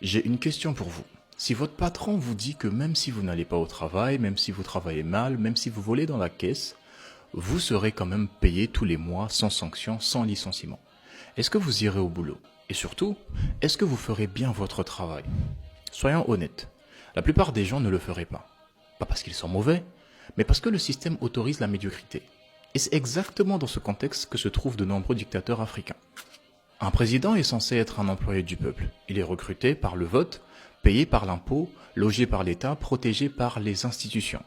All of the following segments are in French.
J'ai une question pour vous. Si votre patron vous dit que même si vous n'allez pas au travail, même si vous travaillez mal, même si vous volez dans la caisse, vous serez quand même payé tous les mois sans sanction, sans licenciement. Est-ce que vous irez au boulot? Et surtout, est-ce que vous ferez bien votre travail? Soyons honnêtes, la plupart des gens ne le feraient pas. Pas parce qu'ils sont mauvais, mais parce que le système autorise la médiocrité. Et c'est exactement dans ce contexte que se trouvent de nombreux dictateurs africains. Un président est censé être un employé du peuple. Il est recruté par le vote, payé par l'impôt, logé par l'État, protégé par les institutions.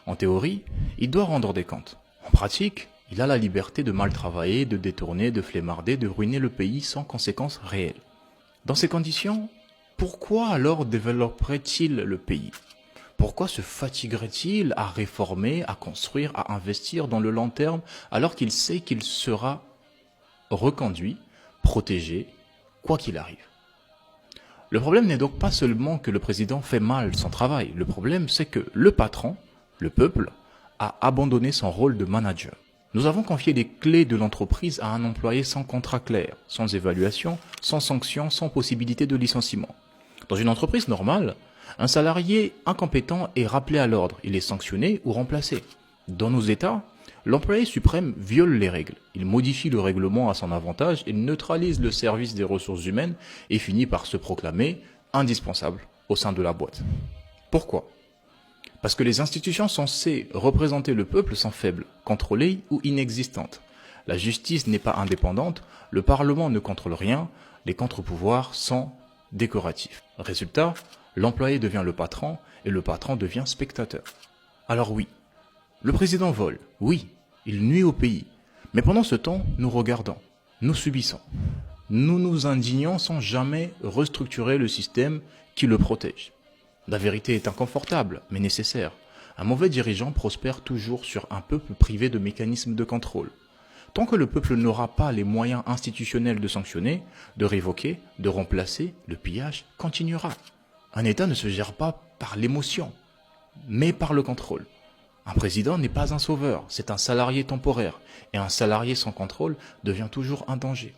En théorie, il doit rendre des comptes. En pratique, il a la liberté de mal travailler, de détourner, de flemmarder, de ruiner le pays sans conséquences réelles. Dans ces conditions, pourquoi alors développerait-il le pays? Pourquoi se fatiguerait-il à réformer, à construire, à investir dans le long terme alors qu'il sait qu'il sera reconduit, protégé, quoi qu'il arrive? Le problème n'est donc pas seulement que le président fait mal son travail, le problème c'est que le patron, le peuple, a abandonné son rôle de manager. Nous avons confié les clés de l'entreprise à un employé sans contrat clair, sans évaluation, sans sanction, sans possibilité de licenciement. Dans une entreprise normale, un salarié incompétent est rappelé à l'ordre, il est sanctionné ou remplacé. Dans nos États, l'employé suprême viole les règles. Il modifie le règlement à son avantage, il neutralise le service des ressources humaines et finit par se proclamer indispensable au sein de la boîte. Pourquoi? Parce que les institutions censées représenter le peuple sont faibles, contrôlées ou inexistantes. La justice n'est pas indépendante, le Parlement ne contrôle rien, les contre-pouvoirs sont décoratifs. Résultat, l'employé devient le patron et le patron devient spectateur. Alors oui, le président vole, oui, il nuit au pays. Mais pendant ce temps, nous regardons, nous subissons. Nous nous indignons sans jamais restructurer le système qui le protège. La vérité est inconfortable, mais nécessaire. Un mauvais dirigeant prospère toujours sur un peuple privé de mécanismes de contrôle. Tant que le peuple n'aura pas les moyens institutionnels de sanctionner, de révoquer, de remplacer, le pillage continuera. Un État ne se gère pas par l'émotion, mais par le contrôle. Un président n'est pas un sauveur, c'est un salarié temporaire. Et un salarié sans contrôle devient toujours un danger.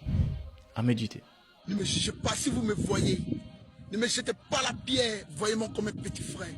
À méditer. Ne me jugez pas si vous me voyez. Ne me jetez pas la pierre, voyez-moi comme un petit frère.